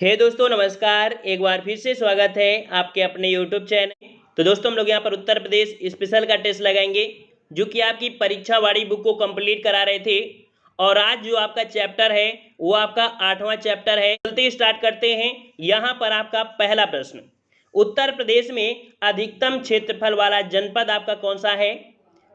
हे दोस्तों नमस्कार। एक बार फिर से स्वागत है आपके अपने यूट्यूब चैनल। तो दोस्तों हम लोग यहाँ पर उत्तर प्रदेश स्पेशल का टेस्ट लगाएंगे जो कि आपकी परीक्षा वाली बुक को कंप्लीट करा रहे थे। और आज जो आपका चैप्टर है वो आपका 8वां चैप्टर है। चलते स्टार्ट करते हैं। यहाँ पर आपका पहला प्रश्न, उत्तर प्रदेश में अधिकतम क्षेत्रफल वाला जनपद आपका कौन सा है।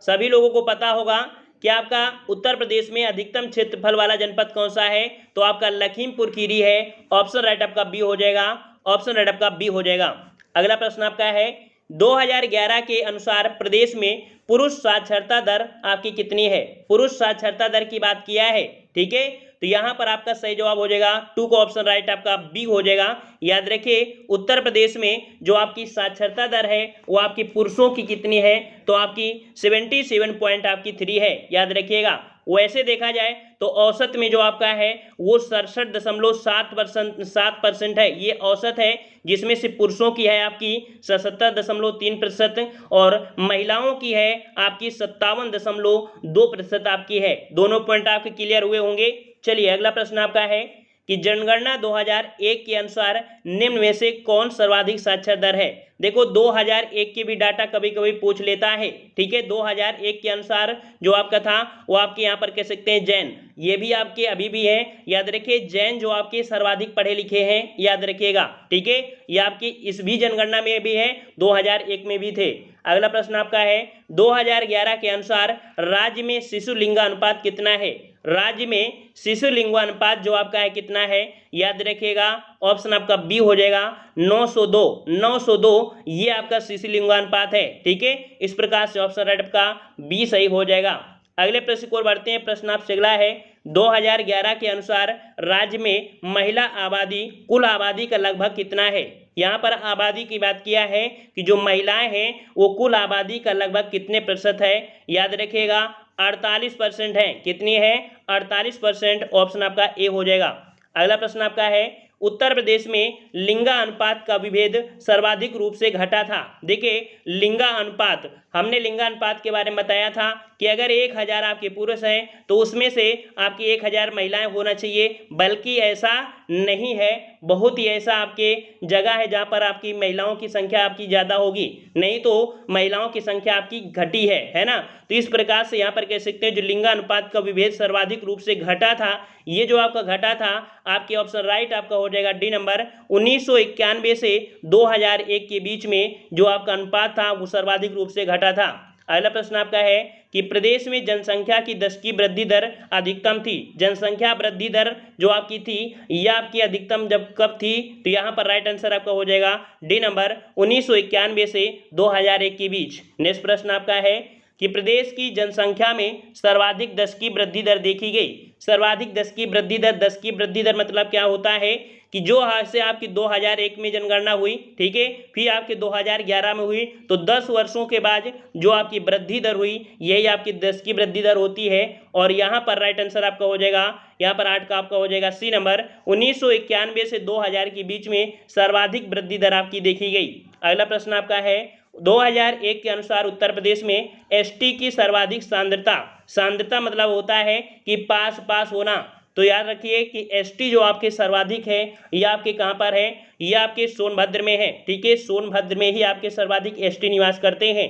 सभी लोगों को पता होगा कि आपका उत्तर प्रदेश में अधिकतम क्षेत्रफल वाला जनपद कौन सा है, तो आपका लखीमपुर खीरी है। ऑप्शन राइट आपका बी हो जाएगा। ऑप्शन राइट आपका बी हो जाएगा। अगला प्रश्न आपका है 2011 के अनुसार प्रदेश में पुरुष साक्षरता दर आपकी कितनी है। पुरुष साक्षरता दर की बात किया है, ठीक है। तो यहाँ पर आपका सही जवाब हो जाएगा 2 का ऑप्शन राइट आपका बी हो जाएगा। याद रखिए उत्तर प्रदेश में जो आपकी साक्षरता दर है वो आपकी पुरुषों की कितनी है, तो आपकी 77 पॉइंट आपकी 3 है। याद रखिएगा। वैसे देखा जाए तो औसत में जो आपका है वो 67.7% है। ये औसत है, जिसमें से पुरुषों की है आपकी 77.3% और महिलाओं की है आपकी 57.2% आपकी है। दोनों पॉइंट आपके क्लियर हुए होंगे। चलिए अगला प्रश्न आपका है कि जनगणना 2001 के अनुसार निम्न में से कौन सर्वाधिक साक्षर दर है। देखो 2001 के भी डाटा कभी कभी पूछ लेता है, ठीक है। 2001 के अनुसार जो आपका था वो आपके यहाँ पर कह सकते हैं जैन, ये भी आपके अभी भी है। याद रखिए जैन जो आपके सर्वाधिक पढ़े लिखे हैं, याद रखिएगा, ठीक है। ये आपकी इस भी जनगणना में भी है, 2001 में भी थे। अगला प्रश्न आपका है 2011 के अनुसार राज्य में शिशु लिंगानुपात कितना है। राज्य में शिशु लिंगानुपात जो आपका है कितना है, याद रखिएगा। ऑप्शन आपका बी हो जाएगा 902 ये आपका शिशु लिंगानुपात है, ठीक है। इस प्रकार से ऑप्शन राइट आपका बी सही हो जाएगा। अगले प्रश्न को बढ़ते हैं। प्रश्न आपसे अगला है 2011 के अनुसार राज्य में महिला आबादी कुल आबादी का लगभग कितना है। यहाँ पर आबादी की बात किया है कि जो महिलाएं हैं वो कुल आबादी का लगभग कितने प्रतिशत है। याद रखिएगा 48% है। कितनी है, 48%। ऑप्शन आपका ए हो जाएगा। अगला प्रश्न आपका है उत्तर प्रदेश में लिंगा अनुपात का विभेद सर्वाधिक रूप से घटा था। देखिए लिंगा अनुपात, हमने लिंगा अनुपात के बारे में बताया था कि अगर 1000 आपके पुरुष हैं तो उसमें से आपकी 1000 महिलाएं होना चाहिए, बल्कि ऐसा नहीं है। बहुत ही ऐसा आपके जगह है जहां पर आपकी महिलाओं की संख्या आपकी ज़्यादा होगी, नहीं तो महिलाओं की संख्या आपकी घटी है ना। तो इस प्रकार से यहाँ पर कह सकते हैं जो लिंगा अनुपात का विभेद सर्वाधिक रूप से घटा था, ये जो आपका घटा था आपके ऑप्शन राइट आपका हो जाएगा डी नंबर। 1991 से 2001 के बीच में जो आपका अनुपात था वो सर्वाधिक रूप से घटा था। अगला प्रश्न आपका है कि प्रदेश में जनसंख्या की दशकीय वृद्धि दर अधिकतम थी। जनसंख्या वृद्धि दर जो आपकी थी यह आपकी अधिकतम जब कब थी, तो यहाँ पर राइट आंसर आपका हो जाएगा डी नंबर 1991 से 2001 के बीच। नेक्स्ट प्रश्न आपका है कि प्रदेश की जनसंख्या में सर्वाधिक दशकीय वृद्धि दर देखी गई। सर्वाधिक दशकीय वृद्धि दर, दशकीय वृद्धि दर मतलब क्या होता है कि जो आज से आपकी 2001 में जनगणना हुई, ठीक है, फिर आपके 2011 में हुई, तो 10 वर्षों के बाद जो आपकी वृद्धि दर हुई यही आपकी दशकीय वृद्धि दर होती है। और यहाँ पर राइट आंसर आपका हो जाएगा, यहाँ पर 8 का आपका हो जाएगा सी नंबर। 1991 से 2000 के बीच में सर्वाधिक वृद्धि दर आपकी देखी गई। अगला प्रश्न आपका है 2001 के अनुसार उत्तर प्रदेश में एसटी की सर्वाधिक सांद्रता मतलब होता है कि पास होना। तो याद रखिए कि एसटी जो आपके सर्वाधिक है ये आपके कहाँ पर है, ये आपके सोनभद्र में है, ठीक है। सोनभद्र में ही आपके सर्वाधिक एसटी निवास करते हैं।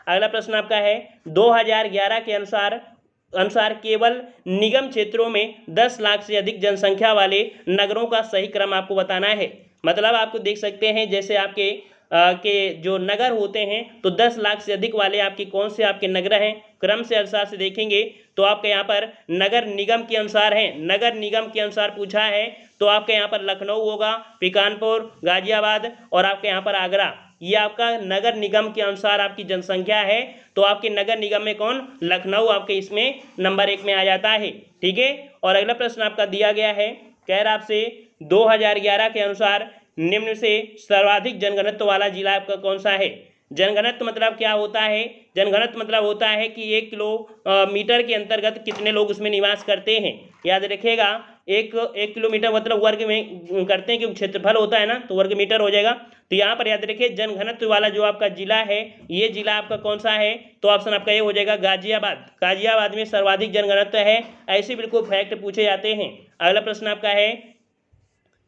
अगला प्रश्न आपका है 2011 के अनुसार केवल निगम क्षेत्रों में 10 लाख से अधिक जनसंख्या वाले नगरों का सही क्रम आपको बताना है। मतलब आपको देख सकते हैं जैसे आपके के जो नगर होते हैं तो 10 लाख से अधिक वाले आपके कौन से आपके नगर हैं, क्रम से अनुसार से देखेंगे तो आपके यहाँ पर नगर निगम के अनुसार हैं। नगर निगम के अनुसार पूछा है तो आपके यहाँ पर लखनऊ होगा, फिर कानपुर, गाजियाबाद और आपके यहाँ पर आगरा। ये आपका नगर निगम के अनुसार आपकी जनसंख्या है, तो आपके नगर निगम में कौन, लखनऊ आपके इसमें नंबर 1 में आ जाता है, ठीक है। और अगला प्रश्न आपका दिया गया है, कह रहा आपसे 2011 के अनुसार निम्न से सर्वाधिक जनघनत्व वाला जिला आपका कौन सा है। जनघनत्व मतलब क्या होता है, जनघनत्व मतलब होता है कि 1 किलोमीटर के अंतर्गत कितने लोग उसमें निवास करते हैं। याद रखिएगा एक किलोमीटर मतलब वर्ग में करते हैं, क्योंकि क्षेत्रफल होता है ना तो वर्ग मीटर हो जाएगा। तो यहाँ पर याद रखिए जनघनत्व वाला जो आपका जिला है ये जिला आपका कौन सा है, तो ऑप्शन आपका ये हो जाएगा गाजियाबाद। गाजियाबाद में सर्वाधिक जनघनत्व है। ऐसे बिल्कुल फैक्ट पूछे जाते हैं। अगला प्रश्न आपका है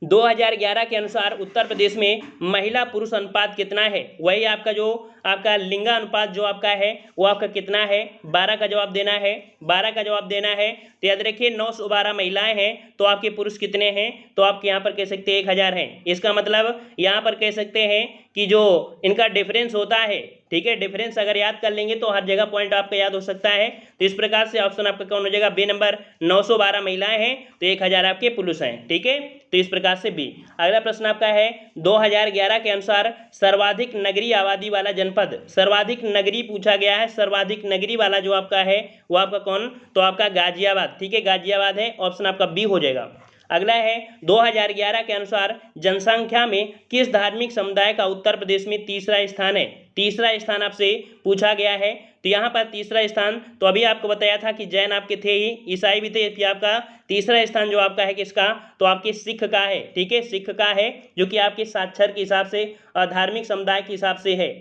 2011 के अनुसार उत्तर प्रदेश में महिला पुरुष अनुपात कितना है, वही आपका जो आपका लिंगा अनुपात जो आपका है वो आपका कितना है, 12 का जवाब देना है। 12 का जवाब देना है तो याद रखिए 912 महिलाएं हैं तो आपके पुरुष कितने हैं, तो आप यहाँ पर कह सकते हैं 1000 हैं। इसका मतलब यहाँ पर कह सकते हैं कि जो इनका डिफरेंस होता है, ठीक है, डिफरेंस अगर याद कर लेंगे तो हर जगह पॉइंट आपका याद हो सकता है। तो इस प्रकार से ऑप्शन आपका कौन हो जाएगा, बी नंबर। 912 महिलाएं हैं तो 1000 आपके पुरुष हैं, ठीक है, तो इस प्रकार से बी। अगला प्रश्न आपका है 2011 के अनुसार सर्वाधिक नगरीय आबादी वाला जनपद, सर्वाधिक नगरीय पूछा गया है, सर्वाधिक नगरीय वाला जो आपका है वो आपका कौन, तो आपका गाजियाबाद, ठीक है, गाजियाबाद है, ऑप्शन आपका बी हो जाएगा। अगला है 2011 के अनुसार जनसंख्या में किस धार्मिक समुदाय का उत्तर प्रदेश में तीसरा स्थान है, तीसरा स्थान आपसे पूछा गया है। तो यहाँ पर तीसरा स्थान तो अभी आपको बताया था कि जैन आपके थे ही, ईसाई भी थे, फिर आपका तीसरा स्थान जो आपका है किसका, तो आपके सिख का है, ठीक है, सिख का है, जो कि आपके साक्षर के हिसाब से और धार्मिक समुदाय के हिसाब से है।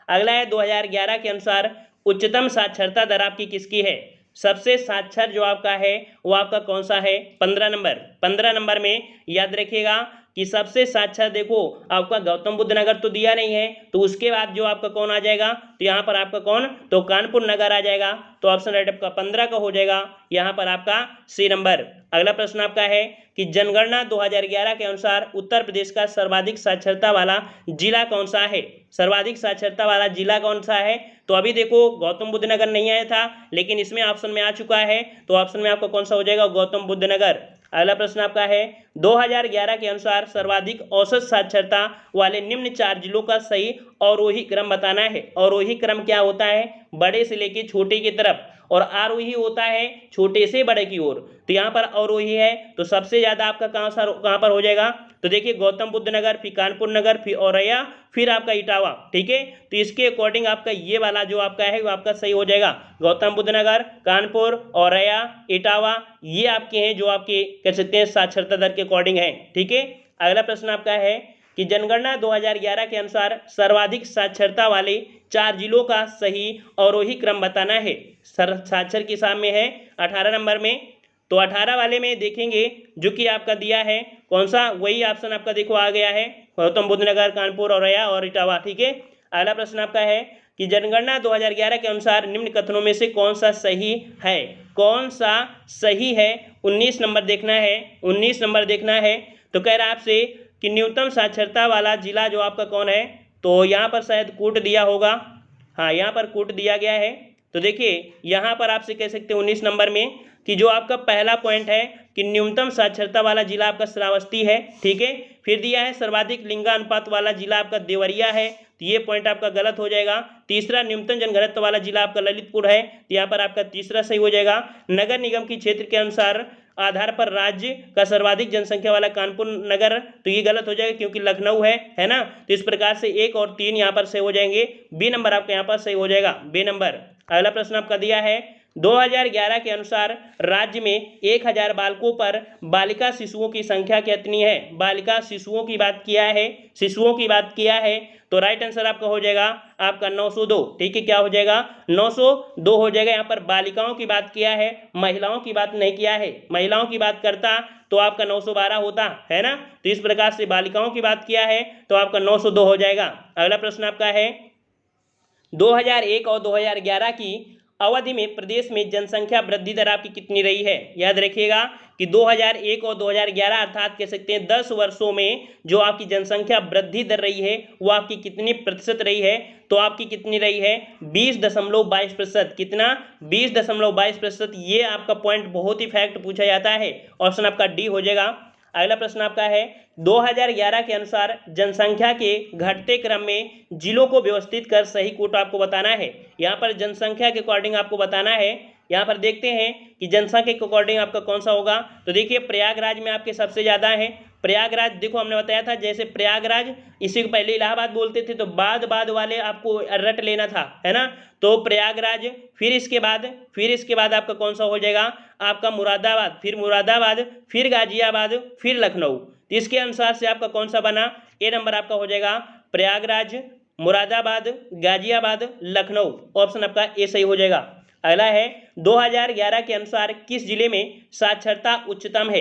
अगला है 2011 के अनुसार उच्चतम साक्षरता दर आपकी किसकी है, सबसे साक्षर जो आपका है वो आपका कौन सा है, 15 नंबर। 15 नंबर में याद रखिएगा कि सबसे साक्षर देखो आपका गौतम बुद्ध नगर तो दिया नहीं है, तो उसके बाद जो आपका कौन आ जाएगा, तो यहाँ पर आपका कौन, तो कानपुर नगर आ जाएगा, तो ऑप्शन राइट आपका 15 का हो जाएगा, यहाँ पर आपका सी नंबर। अगला प्रश्न आपका है कि जनगणना 2011 के अनुसार उत्तर प्रदेश का सर्वाधिक साक्षरता वाला जिला कौन सा है, सर्वाधिक साक्षरता वाला जिला कौन सा है, तो अभी देखो गौतम बुद्ध नगर नहीं आया था लेकिन इसमें ऑप्शन में आ चुका है, तो ऑप्शन में आपका कौन सा हो जाएगा, गौतम बुद्ध नगर। अगला प्रश्न आपका है 2011 के अनुसार सर्वाधिक औसत साक्षरता वाले निम्न 4 जिलों का सही अवरोही क्रम बताना है। अवरोही क्रम क्या होता है, बड़े से लेके छोटे की तरफ, और आरोही होता है छोटे से बड़े की ओर। तो यहाँ पर अवरोही है तो सबसे ज्यादा आपका कहाँ पर हो जाएगा, तो देखिए गौतम बुद्ध नगर, फिर कानपुर नगर, फिर औरैया, फिर आपका इटावा, ठीक है, तो इसके अकॉर्डिंग आपका ये वाला जो आपका है वो आपका सही हो जाएगा। गौतम बुद्ध नगर, कानपुर, औरैया, इटावा, ये आपके हैं जो आपके कह सकते हैं साक्षरता दर के अकॉर्डिंग है, ठीक है। अगला प्रश्न आपका है कि जनगणना 2011 के अनुसार सर्वाधिक साक्षरता वाले 4 जिलों का सही अवरोही क्रम बताना है। साक्षर के सामने है 18 नंबर में, तो 18 वाले में देखेंगे जो कि आपका दिया है कौन सा, वही ऑप्शन आपका देखो आ गया है, गौतम बुद्ध नगर, कानपुर, औरैया और इटावा, ठीक है। अगला प्रश्न आपका है कि जनगणना 2011 के अनुसार निम्न कथनों में से कौन सा सही है, कौन सा सही है, 19 नंबर देखना है, 19 नंबर देखना है। तो कह रहा है आपसे कि न्यूनतम साक्षरता वाला जिला जो आपका कौन है, तो यहाँ पर शायद कूट दिया होगा, हाँ यहाँ पर कूट दिया गया है। तो देखिए यहाँ पर आपसे कह सकते हैं 19 नंबर में कि जो आपका पहला पॉइंट है कि न्यूनतम साक्षरता वाला जिला आपका श्रावस्ती है, ठीक है, फिर दिया है सर्वाधिक लिंगानुपात वाला जिला आपका देवरिया है, तो ये पॉइंट आपका गलत हो जाएगा। तीसरा न्यूनतम जनघनत्व वाला जिला आपका ललितपुर है, तो यहाँ पर आपका तीसरा सही हो जाएगा। नगर निगम की क्षेत्र के अनुसार आधार पर राज्य का सर्वाधिक जनसंख्या वाला कानपुर नगर, तो ये गलत हो जाएगा क्योंकि लखनऊ है ना, तो इस प्रकार से 1 और 3 यहाँ पर सही हो जाएंगे, बी नंबर आपका यहाँ पर सही हो जाएगा, बी नंबर। अगला प्रश्न आपका दिया है 2011 के अनुसार राज्य में 1000 बालकों पर बालिका शिशुओं की संख्या कितनी है, बालिका शिशुओं की बात किया है, शिशुओं की बात किया है, तो राइट आंसर आपका हो जाएगा आपका 902, ठीक है, क्या हो जाएगा 902 हो जाएगा। यहाँ पर बालिकाओं की बात किया है, महिलाओं की बात नहीं किया है, महिलाओं की बात करता तो आपका 912 होता है ना, तो इस प्रकार से बालिकाओं की बात किया है तो आपका 902 हो जाएगा। अगला प्रश्न आपका है 2001 और 2011 की अवधि में प्रदेश में जनसंख्या वृद्धि दर आपकी कितनी रही है। याद रखिएगा कि 2001 और 2011 अर्थात कह सकते हैं 10 वर्षों में जो आपकी जनसंख्या वृद्धि दर रही है वो आपकी कितनी प्रतिशत रही है, तो आपकी कितनी रही है 20.22%, कितना 20.22%। ये आपका पॉइंट बहुत ही फैक्ट पूछा जाता है, ऑप्शन आपका डी हो जाएगा। अगला प्रश्न आपका है 2011 के अनुसार जनसंख्या के घटते क्रम में जिलों को व्यवस्थित कर सही कोट आपको बताना है। यहाँ पर जनसंख्या के अकॉर्डिंग आपको बताना है। यहाँ पर देखते हैं कि जनसंख्या के अकॉर्डिंग आपका कौन सा होगा, तो देखिए प्रयागराज में आपके सबसे ज़्यादा है। प्रयागराज देखो हमने बताया था जैसे प्रयागराज, इसी को पहले इलाहाबाद बोलते थे, तो बाद वाले आपको रट लेना था, है ना, तो प्रयागराज, फिर इसके बाद आपका कौन सा हो जाएगा आपका मुरादाबाद, फिर मुरादाबाद, फिर गाजियाबाद, फिर लखनऊ। तो इसके अनुसार से आपका कौन सा बना, ए नंबर आपका हो जाएगा प्रयागराज, मुरादाबाद, गाजियाबाद, लखनऊ, ऑप्शन आपका ए सही हो जाएगा। अगला है 2011 के अनुसार किस जिले में साक्षरता उच्चतम है।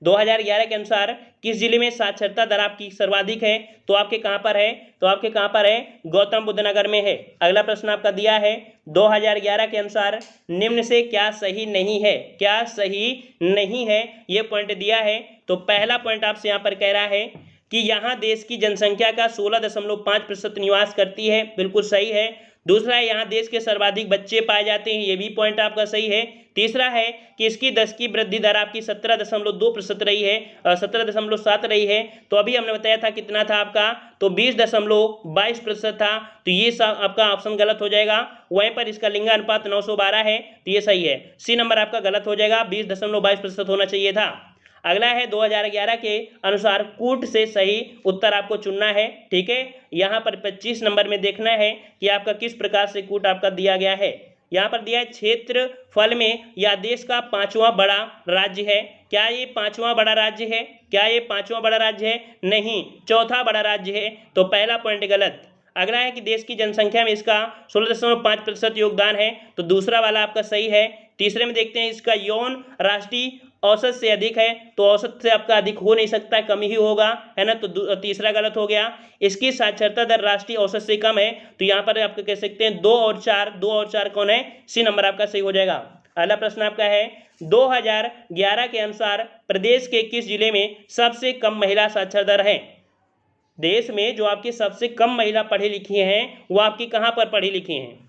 2011 के अनुसार किस जिले में साक्षरता दर आपकी सर्वाधिक है? तो आपके कहाँ पर है? तो आपके कहाँ पर है? गौतम बुद्ध नगर में है। अगला प्रश्न आपका दिया है 2011 के अनुसार निम्न से क्या सही नहीं है? क्या सही नहीं है ये पॉइंट दिया है। तो पहला पॉइंट आपसे यहाँ पर कह रहा है कि यहाँ देश की जनसंख्या का 16.5% निवास करती है, बिल्कुल सही है। दूसरा है यहाँ देश के सर्वाधिक बच्चे पाए जाते हैं, ये भी पॉइंट आपका सही है। तीसरा है कि इसकी 10 की वृद्धि दर आपकी 17.2% रही है, 17.7 रही है। तो अभी हमने बताया था कितना था आपका, तो 20.22% था। तो ये सब आपका ऑप्शन गलत हो जाएगा। वहीं पर इसका लिंगानुपात 912 है, तो ये सही है। सी नंबर आपका गलत हो जाएगा, 20.22% होना चाहिए था। अगला है 2011 के अनुसार कूट से सही उत्तर आपको चुनना है, ठीक है। यहाँ पर 25 नंबर में देखना है कि आपका किस प्रकार से कूट आपका दिया गया है। यहाँ पर दिया है क्षेत्रफल में यह देश का 5वां बड़ा राज्य है। क्या ये 5वां बड़ा राज्य है? क्या ये 5वां बड़ा राज्य है? नहीं, चौथा बड़ा राज्य है। तो पहला पॉइंट गलत। अगला है कि देश की जनसंख्या में इसका 16.5% योगदान है, तो दूसरा वाला आपका सही है। तीसरे में देखते हैं इसका यौन राष्ट्रीय औसत से अधिक है, तो औसत से आपका अधिक हो नहीं सकता, कम ही होगा, है ना। तो तीसरा गलत हो गया। इसकी साक्षरता दर राष्ट्रीय औसत से कम है, तो यहाँ पर आपको कह सकते हैं 2 और 4 कौन है? सी नंबर आपका सही हो जाएगा। अगला प्रश्न आपका है 2011 के अनुसार प्रदेश के किस जिले में सबसे कम महिला साक्षर दर है? देश में जो आपकी सबसे कम महिला पढ़ी लिखी हैं वो आपकी कहाँ पर पढ़ी लिखी हैं?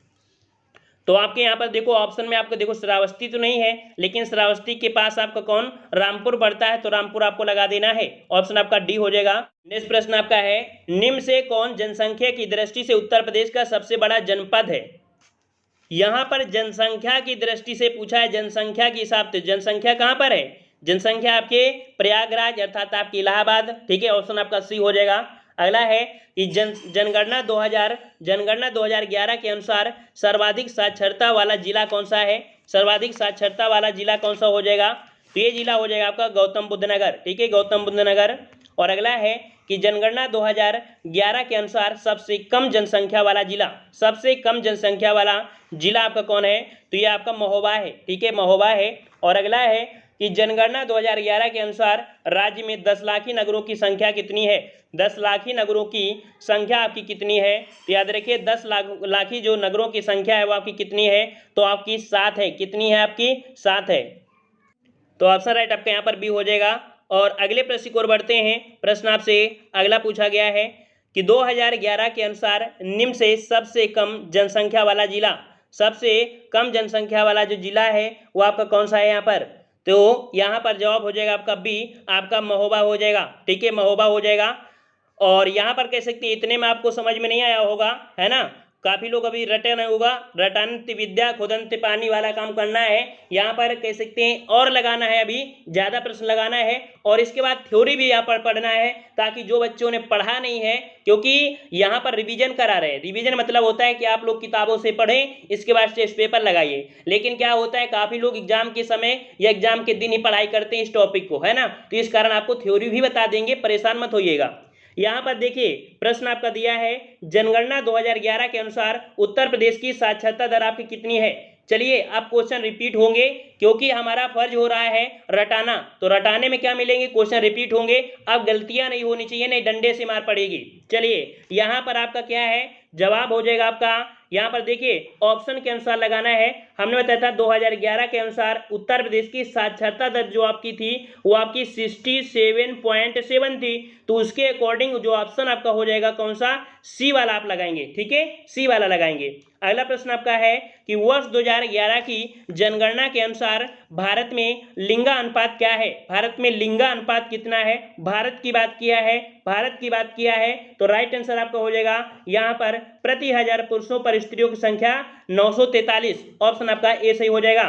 तो आपके यहाँ पर देखो ऑप्शन में आपको देखो श्रावस्ती तो नहीं है, लेकिन श्रावस्ती के पास आपका कौन? रामपुर पड़ता है, तो रामपुर आपको लगा देना है। ऑप्शन आपका डी हो जाएगा। नेक्स्ट प्रश्न आपका है निम्न से कौन जनसंख्या की दृष्टि से उत्तर प्रदेश का सबसे बड़ा जनपद है? यहाँ पर जनसंख्या की दृष्टि से पूछा है, जनसंख्या के हिसाब से। जनसंख्या कहाँ पर है? जनसंख्या आपके प्रयागराज अर्थात आपकी इलाहाबाद, ठीक है। ऑप्शन आपका सी हो जाएगा। अगला है कि जनगणना 2011 के अनुसार सर्वाधिक साक्षरता वाला जिला कौन सा है? सर्वाधिक साक्षरता वाला जिला कौन सा हो जाएगा? तो ये जिला हो जाएगा आपका गौतम बुद्ध नगर, ठीक है, गौतम बुद्ध नगर। और अगला है कि जनगणना 2011 के अनुसार सबसे कम जनसंख्या वाला जिला, सबसे कम जनसंख्या वाला जिला आपका कौन है? तो ये आपका महोबा है, ठीक है, महोबा है। और अगला है कि जनगणना 2011 के अनुसार राज्य में 10 लाखी नगरों की संख्या कितनी है? 10 लाखी नगरों की संख्या आपकी कितनी है? तो याद रखिए 10 लाखी जो नगरों की संख्या है वो आपकी कितनी है? तो आपकी 7 है। कितनी है आपकी? 7 है। तो ऑप्शन राइट आपका यहाँ पर भी हो जाएगा। और अगले प्रश्न की ओर बढ़ते हैं। प्रश्न आपसे अगला पूछा गया है कि 2011 के अनुसार निम्न से सबसे कम जनसंख्या वाला जिला, सबसे कम जनसंख्या वाला जो जिला है वो आपका कौन सा है यहाँ पर? तो यहाँ पर जवाब हो जाएगा आपका बी, आपका महोबा हो जाएगा, ठीक है, महोबा हो जाएगा। और यहाँ पर कह सकते हैं इतने में आपको समझ में नहीं आया होगा, है ना। काफ़ी लोग अभी रटे नहीं होगा, रटान्त विद्या खुदंत पानी वाला काम करना है। यहाँ पर कह सकते हैं और लगाना है, अभी ज़्यादा प्रश्न लगाना है। और इसके बाद थ्योरी भी यहाँ पर पढ़ना है, ताकि जो बच्चों ने पढ़ा नहीं है, क्योंकि यहाँ पर रिवीजन करा रहे हैं। रिवीजन मतलब होता है कि आप लोग किताबों से पढ़ें, इसके बाद टेस्ट पेपर लगाइए। लेकिन क्या होता है, काफ़ी लोग एग्जाम के समय या एग्जाम के दिन ही पढ़ाई करते हैं इस टॉपिक को, है ना। तो इस कारण आपको थ्योरी भी बता देंगे, परेशान मत होइएगा। यहाँ पर देखिए प्रश्न आपका दिया है जनगणना 2011 के अनुसार उत्तर प्रदेश की साक्षरता दर आपकी कितनी है? चलिए अब क्वेश्चन रिपीट होंगे, क्योंकि हमारा फर्ज हो रहा है रटाना। तो रटाने में क्या मिलेंगे? क्वेश्चन रिपीट होंगे। अब गलतियां नहीं होनी चाहिए, नहीं डंडे से मार पड़ेगी। चलिए यहाँ पर आपका क्या है, जवाब हो जाएगा आपका, यहाँ पर देखिए ऑप्शन के अनुसार लगाना है। हमने बताया था 2011 के अनुसार उत्तर प्रदेश की साक्षरता दर जो आपकी थी वो आपकी 67.7 थी। तो उसके अकॉर्डिंग जो ऑप्शन आपका हो जाएगा कौन सा? सी वाला आप लगाएंगे, ठीक है, सी वाला लगाएंगे। अगला प्रश्न आपका है कि वर्ष 2011 की जनगणना के अनुसार भारत में लिंगा अनुपात क्या है? भारत में लिंगा अनुपात कितना है? भारत की बात किया है, भारत की बात किया है, तो राइट आंसर आपका हो जाएगा यहाँ पर प्रति 1000 पुरुषों पर स्त्रियों की संख्या 943। ऑप्शन आपका ए सही हो जाएगा।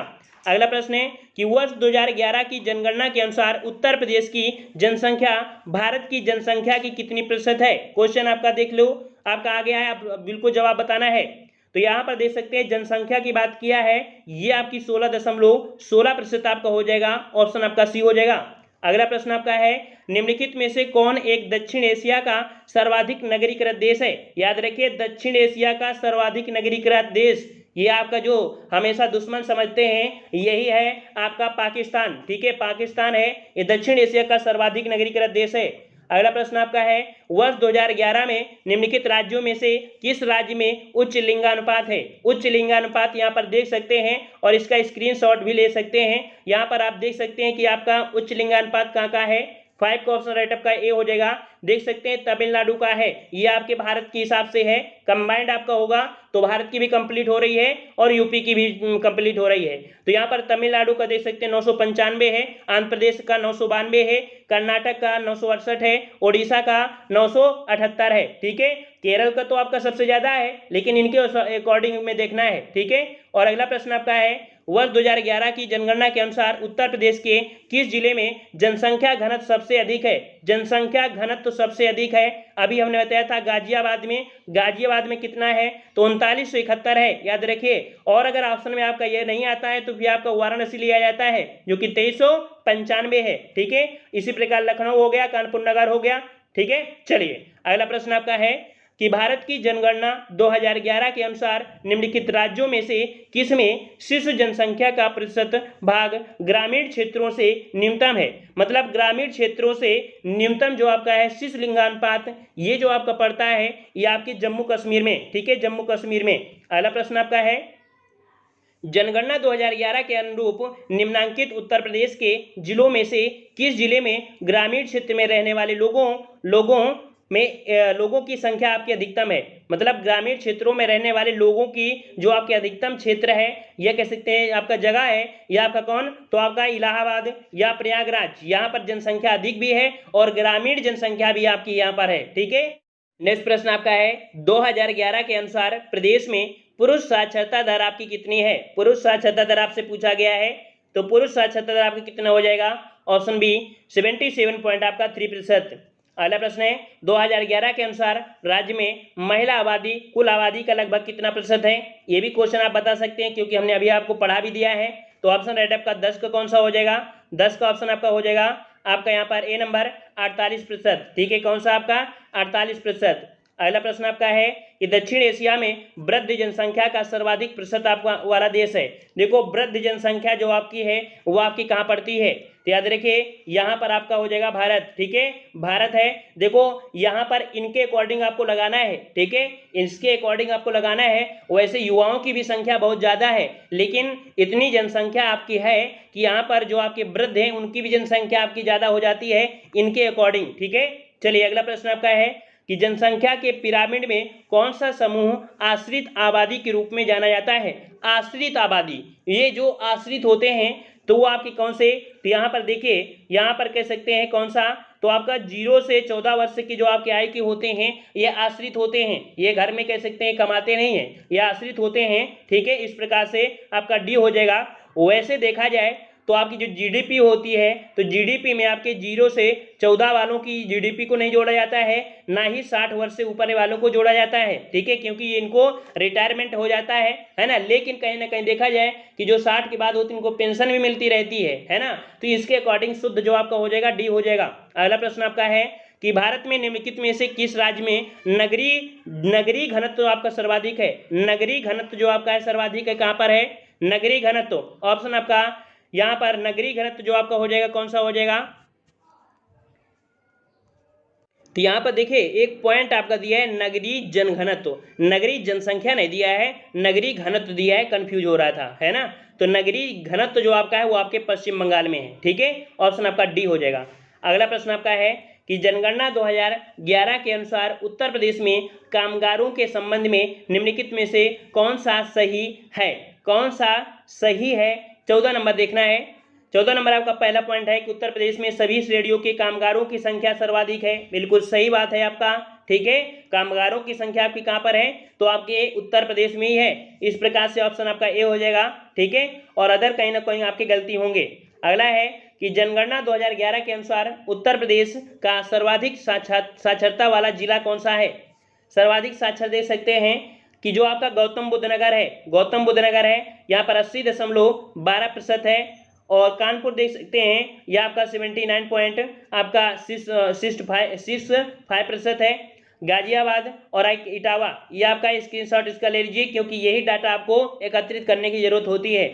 अगला प्रश्न है कि वर्ष 2011 की जनगणना के अनुसार उत्तर प्रदेश की जनसंख्या भारत की जनसंख्या की कितनी प्रतिशत है? क्वेश्चन आपका देख लो, आपका आ गया है, आप बिल्कुल जवाब बताना है। तो यहाँ पर देख सकते हैं जनसंख्या की बात किया है, ये आपकी 16.16% आपका हो जाएगा। ऑप्शन आपका सी हो जाएगा। अगला प्रश्न आपका है निम्नलिखित में से कौन एक दक्षिण एशिया का सर्वाधिक नगरीकृत देश है? याद रखिए दक्षिण एशिया का सर्वाधिक नगरीकृत देश ये आपका जो हमेशा दुश्मन समझते हैं यही है आपका पाकिस्तान, ठीक है, पाकिस्तान है, ये दक्षिण एशिया का सर्वाधिक नगरीकृत देश है। अगला प्रश्न आपका है, वर्ष 2011 में निम्नलिखित राज्यों में से किस राज्य में उच्च लिंगानुपात है? उच्च लिंगानुपात यहाँ पर देख सकते हैं और इसका स्क्रीनशॉट भी ले सकते हैं। यहाँ पर आप देख सकते हैं कि आपका उच्च लिंगानुपात कहाँ का है। 5 का ऑप्शन राइट आपका ए हो जाएगा। देख सकते हैं तमिलनाडु का है, ये आपके भारत के हिसाब से है, कंबाइंड आपका होगा तो भारत की भी कंप्लीट हो रही है और यूपी की भी कंप्लीट हो रही है। तो यहाँ पर तमिलनाडु का देख सकते हैं 995 है, आंध्र प्रदेश का 992 है, कर्नाटक का 968 है, ओडिशा का 978 है, ठीक है। केरल का तो आपका सबसे ज्यादा है, लेकिन इनके अकॉर्डिंग में देखना है, ठीक है। और अगला प्रश्न आपका है, वर्ष 2011 की जनगणना के अनुसार उत्तर प्रदेश के किस जिले में जनसंख्या घनत्व सबसे अधिक है? जनसंख्या घनत्व सबसे अधिक है, अभी हमने बताया था गाजियाबाद में। गाजियाबाद में कितना है? तो 3971 है, याद रखिए। और अगर ऑप्शन में आपका ये नहीं आता है तो फिर आपका वाराणसी लिया जाता है जो कि 2395 है, ठीक है। इसी प्रकार लखनऊ हो गया, कानपुर नगर हो गया, ठीक है। चलिए अगला प्रश्न आपका है कि भारत की जनगणना 2011 के अनुसार निम्नलिखित राज्यों में से किसमें शिशु जनसंख्या का प्रतिशत भाग ग्रामीण क्षेत्रों से न्यूनतम है? मतलब ग्रामीण क्षेत्रों से न्यूनतम जो आपका है शिशु लिंगानुपात, ये जो आपका पड़ता है ये आपके जम्मू कश्मीर में, ठीक है, जम्मू कश्मीर में। अगला प्रश्न आपका है, जनगणना 2011 के अनुरूप निम्नांकित उत्तर प्रदेश के जिलों में से किस जिले में ग्रामीण क्षेत्र में रहने वाले लोगों की संख्या आपकी अधिकतम है? मतलब ग्रामीण क्षेत्रों में रहने वाले लोगों की जो आपके अधिकतम क्षेत्र है, यह कह सकते हैं आपका जगह है, यह आपका कौन? तो आपका इलाहाबाद या प्रयागराज, यहाँ पर जनसंख्या अधिक भी है और ग्रामीण जनसंख्या भी आपकी यहाँ पर है, ठीक है। नेक्स्ट प्रश्न आपका है, 2011 के अनुसार प्रदेश में पुरुष साक्षरता दर आपकी कितनी है? पुरुष साक्षरता दर आपसे पूछा गया है, तो पुरुष साक्षरता दर आपकी कितना हो जाएगा? Option B 77.3%। अगला प्रश्न है, 2011 के अनुसार राज्य में महिला आबादी कुल आबादी का लगभग कितना प्रतिशत है? ये भी क्वेश्चन आप बता सकते हैं क्योंकि हमने अभी आपको पढ़ा भी दिया है। तो ऑप्शन राइट आपका 10 का कौन सा हो जाएगा? 10 का ऑप्शन आपका हो जाएगा आपका यहाँ पर ए नंबर 48%, ठीक है। कौन सा आपका? 48%। अगला प्रश्न आपका है कि दक्षिण एशिया में वृद्ध जनसंख्या का सर्वाधिक प्रतिशत आपका वाला देश है। देखो वृद्ध जनसंख्या जो आपकी है वो आपकी कहाँ पड़ती है? तो याद रखिए यहाँ पर आपका हो जाएगा भारत, ठीक है, भारत है। देखो यहाँ पर इनके अकॉर्डिंग आपको लगाना है, ठीक है, इसके अकॉर्डिंग आपको लगाना है। वैसे युवाओं की भी संख्या बहुत ज़्यादा है, लेकिन इतनी जनसंख्या आपकी है कि यहाँ पर जो आपके वृद्ध हैं उनकी भी जनसंख्या आपकी ज़्यादा हो जाती है इनके अकॉर्डिंग, ठीक है। चलिए अगला प्रश्न आपका है कि जनसंख्या के पिरामिड में कौन सा समूह आश्रित आबादी के रूप में जाना जाता है? आश्रित आबादी, ये जो आश्रित होते हैं तो वो आपके कौन से? तो यहाँ पर देखिए, यहाँ पर कह सकते हैं कौन सा? तो आपका 0 से 14 वर्ष की जो आपके आयु के होते हैं ये आश्रित होते हैं, ये घर में कह सकते हैं कमाते नहीं हैं, ये आश्रित होते हैं, ठीक है। इस प्रकार से आपका डी हो जाएगा। वैसे देखा जाए तो आपकी जो जीडीपी होती है तो जीडीपी में आपके 0 से 14 वालों की जीडीपी को नहीं जोड़ा जाता है, ना ही 60 वर्ष से ऊपर वालों को जोड़ा जाता है, ठीक है, क्योंकि इनको रिटायरमेंट हो जाता है ना। लेकिन कहीं ना कहीं देखा जाए कि जो 60 के बाद होती है इनको पेंशन भी मिलती रहती है ना। तो इसके अकॉर्डिंग शुद्ध जो आपका हो जाएगा डी हो जाएगा। अगला प्रश्न आपका है कि भारत में निम्नलिखित में से किस राज्य में नगरीय घनत्व आपका सर्वाधिक है? नगरीय घनत्व जो आपका है सर्वाधिक है, कहाँ पर है नगरीय घनत्व? ऑप्शन आपका यहाँ पर नगरीय घनत्व जो आपका हो जाएगा कौन सा हो जाएगा? तो यहाँ पर देखिए एक पॉइंट आपका दिया है नगरीय जनघनत्व, नगरीय जनसंख्या नहीं दिया है, नगरीय घनत्व दिया है, कंफ्यूज हो रहा था, है ना। तो नगरीय घनत्व जो आपका है वो आपके पश्चिम बंगाल में है, ठीक है, ऑप्शन आपका डी हो जाएगा। अगला प्रश्न आपका है कि जनगणना 2011 के अनुसार उत्तर प्रदेश में कामगारों के संबंध में निम्नलिखित में से कौन सा सही है? कौन सा सही है? 14 नंबर देखना है। 14 नंबर आपका पहला पॉइंट है कि उत्तर प्रदेश में सभी श्रेणियों के कामगारों की संख्या सर्वाधिक है। बिल्कुल सही बात है आपका, ठीक है। कामगारों की संख्या आपकी कहाँ पर है? तो आपके उत्तर प्रदेश में ही है। इस प्रकार से ऑप्शन आपका ए हो जाएगा, ठीक है। और अदर कहीं ना कहीं आपकी गलती होंगे। अगला है कि जनगणना 2011 के अनुसार उत्तर प्रदेश का सर्वाधिक साक्षरता वाला जिला कौन सा है? सर्वाधिक साक्षर देख सकते हैं कि जो आपका गौतम बुद्ध नगर है, गौतम बुद्ध नगर है, यहाँ पर 80.12% है। और कानपुर देख सकते हैं यह आपका 79 पॉइंट आपका 65% है। गाजियाबाद और इटावा, ये आपका स्क्रीनशॉट इसका ले लीजिए, क्योंकि यही डाटा आपको एकत्रित करने की जरूरत होती है।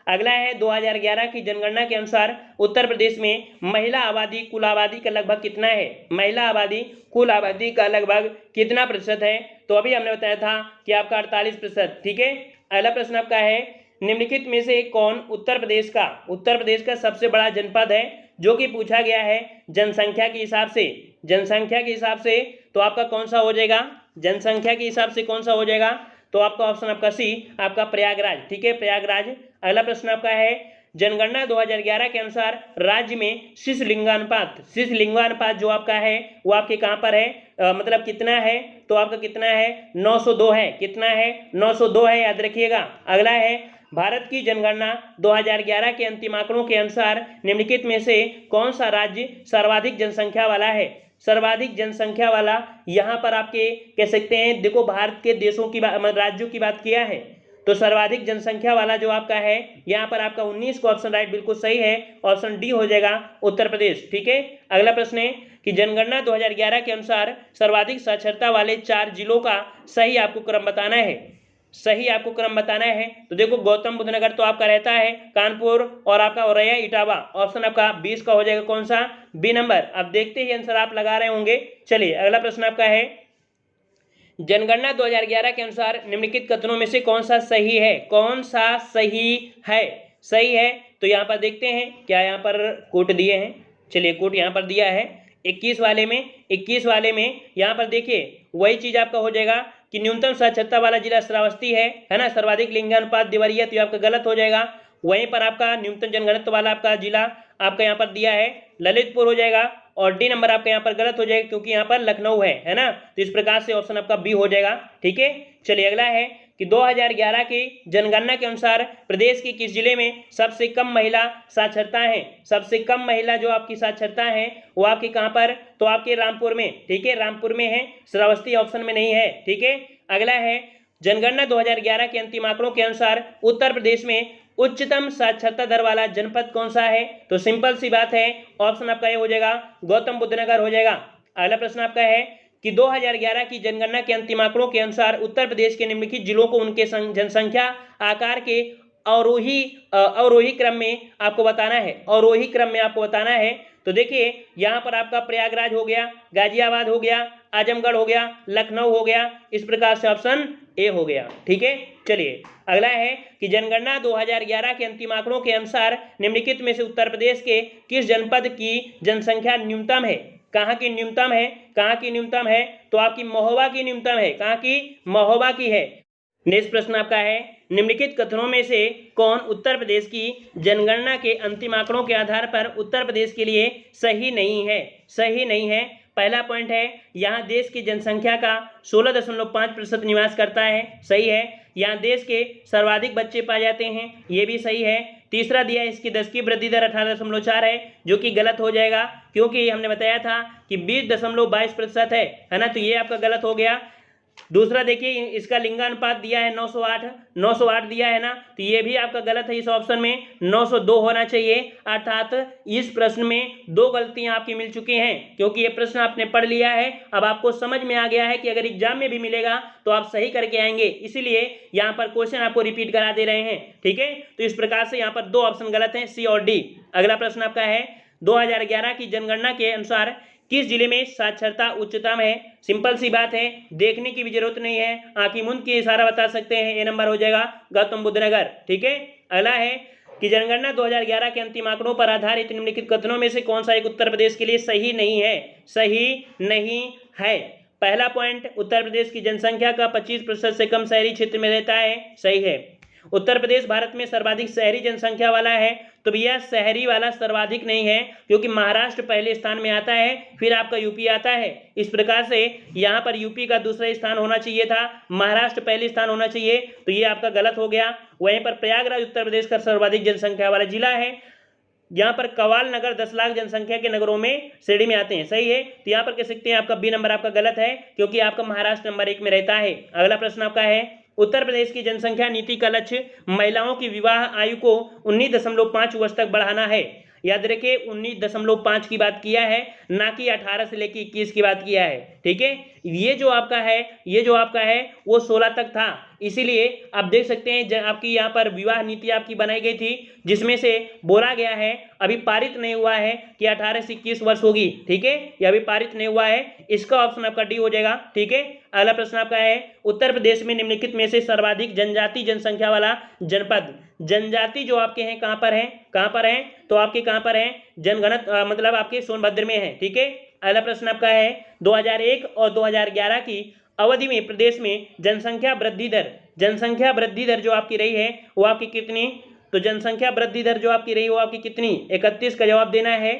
अगला है 2011 की जनगणना के अनुसार उत्तर प्रदेश में महिला आबादी कुल आबादी का लगभग कितना है? महिला आबादी कुल आबादी का लगभग कितना प्रतिशत है? तो अभी हमने बताया था कि आपका 48%। ठीक है। अगला प्रश्न आपका है, निम्नलिखित में से कौन उत्तर प्रदेश का सबसे बड़ा जनपद है? जो कि पूछा गया है जनसंख्या के हिसाब से। जनसंख्या के हिसाब से तो आपका कौन सा हो जाएगा? जनसंख्या के हिसाब से कौन सा हो जाएगा? तो आपका ऑप्शन आपका सी, आपका प्रयागराज। ठीक है, प्रयागराज। अगला प्रश्न आपका है, जनगणना 2011 के अनुसार राज्य में शिशु लिंगानुपात जो आपका है वो आपके कहाँ पर है? मतलब कितना है? तो आपका कितना है? 902 है। कितना है? 902 है, याद रखिएगा। अगला है, भारत की जनगणना 2011 के अंतिम आंकड़ों के अनुसार निम्नलिखित में से कौन सा राज्य सर्वाधिक जनसंख्या वाला है? सर्वाधिक जनसंख्या वाला यहाँ पर आपके कह सकते हैं, देखो भारत के देशों की राज्यों की बात किया है, तो सर्वाधिक जनसंख्या वाला जो आपका है यहाँ पर आपका 19 को ऑप्शन राइट बिल्कुल सही है, ऑप्शन डी हो जाएगा उत्तर प्रदेश। ठीक है। अगला प्रश्न है कि जनगणना 2011 के अनुसार सर्वाधिक साक्षरता वाले 4 जिलों का सही आपको क्रम बताना है। सही आपको क्रम बताना है। तो देखो गौतम बुद्ध नगर तो आपका रहता है, कानपुर और आपका औरैया इटावा, ऑप्शन आपका 20 का हो जाएगा कौन सा? B number. अब देखते ही आंसर आप लगा रहे होंगे। चलिए अगला प्रश्न आपका है, जनगणना 2011 के अनुसार निम्नलिखित कथनों में से कौन सा सही है? कौन सा सही है? सही है तो यहाँ पर देखते हैं क्या यहाँ पर कोट दिए हैं। चलिए कोट यहाँ पर दिया है 21 वाले में यहाँ पर देखिए वही चीज आपका हो जाएगा कि न्यूनतम साक्षरता वाला जिला श्रावस्ती है ना। सर्वाधिक लिंगानुपात देवरिया, तो आपका गलत हो जाएगा। वहीं पर आपका न्यूनतम जनघनत्व वाला आपका जिला आपका यहाँ पर दिया है ललितपुर हो जाएगा, और डी नंबर आपका यहाँ पर गलत हो जाएगा क्योंकि यहाँ पर लखनऊ है ना। तो इस प्रकार से ऑप्शन आपका बी हो जाएगा। ठीक है। चलिए अगला है कि 2011 की जनगणना के अनुसार प्रदेश के किस जिले में सबसे कम महिला साक्षरता है? सबसे कम महिला जो आपकी साक्षरता है वो आपके कहाँ पर? तो आपके रामपुर में। ठीक है, रामपुर में है, श्रावस्ती ऑप्शन में नहीं है। ठीक है। अगला है, जनगणना 2011 के अंतिम आंकड़ों के अनुसार उत्तर प्रदेश में उच्चतम साक्षरता दर वाला जनपद कौन सा है? तो सिंपल सी बात है, ऑप्शन आपका ये हो जाएगा गौतम बुद्ध नगर हो जाएगा। अगला प्रश्न आपका है कि 2011 की जनगणना के अंतिम आंकड़ों के अनुसार उत्तर प्रदेश के निम्नलिखित जिलों को उनके जनसंख्या आकार के अवरोही क्रम में आपको बताना है। अवरोही क्रम में आपको बताना है। तो देखिए यहाँ पर आपका प्रयागराज हो गया, गाजियाबाद हो गया, आजमगढ़ हो गया, लखनऊ हो गया, इस प्रकार से ऑप्शन ए हो गया। ठीक है। चलिए अगला है कि जनगणना 2011 के अंतिम आंकड़ों के अनुसार निम्नलिखित में से उत्तर प्रदेश के किस जनपद की जनसंख्या न्यूनतम है? कहाँ की न्यूनतम है? कहाँ की न्यूनतम है? तो आपकी महोबा की न्यूनतम है। कहाँ की? महोबा की है। नेक्स्ट प्रश्न आपका है, निम्नलिखित कथनों में से कौन उत्तर प्रदेश की जनगणना के अंतिम आंकड़ों के आधार पर उत्तर प्रदेश के लिए सही नहीं है? सही नहीं है। पहला पॉइंट है, यहाँ देश की जनसंख्या का 16.5% निवास करता है, सही है। यहाँ देश के सर्वाधिक बच्चे पाए जाते हैं, ये भी सही है। तीसरा दिया है इसकी 10 की वृद्धि दर 18.4 है, जो कि गलत हो जाएगा क्योंकि हमने बताया था कि 20.22% है ना, तो ये आपका गलत हो गया। दूसरा देखिए इसका लिंगानुपात दिया है 908 दिया है ना, तो ये भी आपका गलत है। इस ऑप्शन में 902 होना चाहिए, अर्थात इस प्रश्न में 2 गलतियां आपकी मिल चुकी हैं क्योंकि ये प्रश्न आपने पढ़ लिया है। अब आपको समझ में आ गया है कि अगर एग्जाम में भी मिलेगा तो आप सही करके आएंगे, इसीलिए यहाँ पर क्वेश्चन आपको रिपीट करा दे रहे हैं। ठीक है, तो इस प्रकार से यहाँ पर 2 ऑप्शन गलत हैं, सी और डी। अगला प्रश्न आपका है, 2011 की जनगणना के अनुसार किस जिले में साक्षरता उच्चतम है? सिंपल सी बात है, देखने की भी जरूरत नहीं है, आंखी मुंद के इशारा बता सकते हैं। ए नंबर हो जाएगा गौतम बुद्ध नगर। ठीक है। अगला है कि जनगणना 2011 के अंतिम आंकड़ों पर आधारित निम्नलिखित कथनों में से कौन सा एक उत्तर प्रदेश के लिए सही नहीं है? सही नहीं है। पहला पॉइंट, उत्तर प्रदेश की जनसंख्या का 25% से कम शहरी क्षेत्र में रहता है, सही है। उत्तर प्रदेश भारत में सर्वाधिक शहरी जनसंख्या वाला है, तो भैया शहरी वाला सर्वाधिक नहीं है क्योंकि महाराष्ट्र पहले स्थान में आता है, फिर आपका यूपी आता है। इस प्रकार से यहाँ पर यूपी का दूसरा स्थान होना चाहिए था, महाराष्ट्र पहले स्थान होना चाहिए, तो ये आपका गलत हो गया। वहीं पर प्रयागराज उत्तर प्रदेश का सर्वाधिक जनसंख्या वाला जिला है। यहाँ पर कवाल नगर 10 लाख जनसंख्या के नगरों में श्रेणी में आते हैं, सही है। तो यहाँ पर कह सकते हैं आपका बी नंबर आपका गलत है क्योंकि आपका महाराष्ट्र नंबर 1 में रहता है। अगला प्रश्न आपका है, उत्तर प्रदेश की जनसंख्या नीति का लक्ष्य महिलाओं की विवाह आयु को 19.5 वर्ष तक बढ़ाना है। याद रखिए 19.5 की बात किया है, ना कि 18 से लेकर 21 की बात किया है। ठीक है, ये जो आपका है वो 16 तक था, इसीलिए आप देख सकते हैं आपकी यहाँ पर विवाह नीति आपकी बनाई गई थी, जिसमें से बोला गया है, अभी पारित नहीं हुआ है कि 18 से 21 वर्ष होगी। ठीक है, ये अभी पारित नहीं हुआ है, इसका ऑप्शन आपका डी हो जाएगा। ठीक है, अगला प्रश्न आपका है, उत्तर प्रदेश में निम्नलिखित में से सर्वाधिक जनजाति जनसंख्या वाला जनपद। जनजाति जो आपके हैं कहाँ पर हैं, तो आपके कहाँ पर हैं, जनगणत मतलब आपके सोनभद्र में है। ठीक है, अगला प्रश्न आपका है, 2001 और 2011 की अवधि में प्रदेश में जनसंख्या वृद्धि दर जो आपकी रही है वो आपकी कितनी, तो जनसंख्या वृद्धि दर जो आपकी रही वो आपकी कितनी, 31 का जवाब देना है,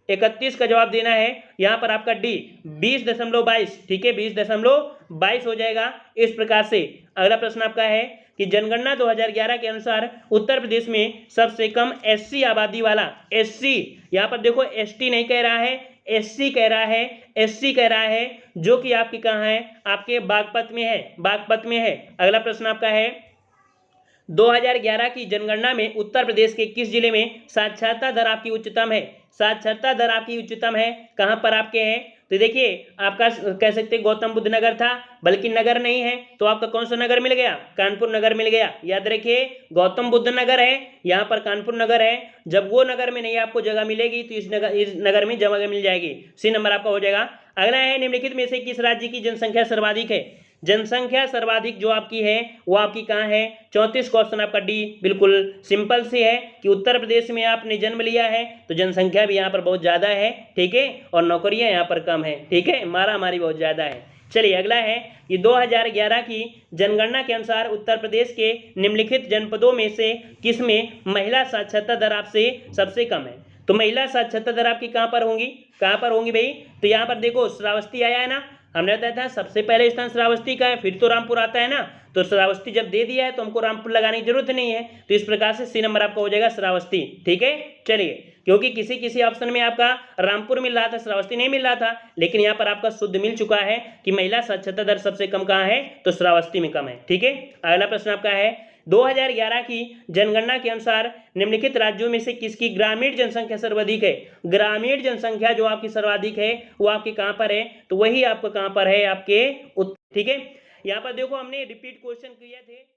31 का जवाब देना है। यहाँ पर आपका डी 20.22। ठीक है, 20.22 हो जाएगा इस प्रकार से। अगला प्रश्न आपका है कि जनगणना 2011 के अनुसार उत्तर प्रदेश में सबसे कम एससी आबादी वाला, एससी यहाँ पर देखो एसटी नहीं कह रहा है, एससी कह रहा है, जो कि आपकी कहाँ है, आपके बागपत में है। अगला प्रश्न आपका है, 2011 की जनगणना में उत्तर प्रदेश के किस जिले में साक्षरता दर आपकी उच्चतम है, कहां पर आपके है, तो देखिए आपका कह सकते हैं गौतम बुद्ध नगर था, बल्कि नगर नहीं है, तो आपका कौन सा नगर मिल गया, कानपुर नगर मिल गया। याद रखिए गौतम बुद्ध नगर है, यहाँ पर कानपुर नगर है, जब वो नगर में नहीं आपको जगह मिलेगी तो इस नगर में जगह मिल जाएगी, सी नंबर आपका हो जाएगा। अगला है, निम्नलिखित में से किस राज्य की जनसंख्या सर्वाधिक है, जनसंख्या सर्वाधिक जो आपकी है वो आपकी कहाँ है, 34 क्वेश्चन आपका डी बिल्कुल सिंपल से है कि उत्तर प्रदेश में आपने जन्म लिया है तो जनसंख्या भी यहाँ पर बहुत ज़्यादा है। ठीक है, और नौकरियाँ यहाँ पर कम है। ठीक है, मारामारी बहुत ज़्यादा है। चलिए अगला है कि 2011 की जनगणना के अनुसार उत्तर प्रदेश के निम्नलिखित जनपदों में से किसमें महिला साक्षरता दर आपसे सबसे कम है, तो महिला साक्षरता दर आपकी कहाँ पर होंगी भाई, तो यहाँ पर देखो श्रावस्ती आया है ना, हमने बताया था सबसे पहले स्थान श्रावस्ती का है, फिर तो रामपुर आता है ना, तो श्रावस्ती जब दे दिया है तो हमको रामपुर लगाने की जरूरत नहीं है, तो इस प्रकार से सी नंबर आपका हो जाएगा श्रावस्ती। ठीक है, चलिए क्योंकि किसी ऑप्शन में आपका रामपुर मिल रहा था, श्रावस्ती नहीं मिल रहा था, लेकिन यहाँ पर आपका शुद्ध मिल चुका है कि महिला साक्षरता दर सबसे कम कहाँ है, तो श्रावस्ती में कम है। ठीक है, अगला प्रश्न आपका है, 2011 की जनगणना के अनुसार निम्नलिखित राज्यों में से किसकी ग्रामीण जनसंख्या सर्वाधिक है, ग्रामीण जनसंख्या जो आपकी सर्वाधिक है वो आपकी कहाँ पर है, तो वही आपको कहाँ पर है, आपके ठीक है, यहाँ पर देखो हमने रिपीट क्वेश्चन किए थे।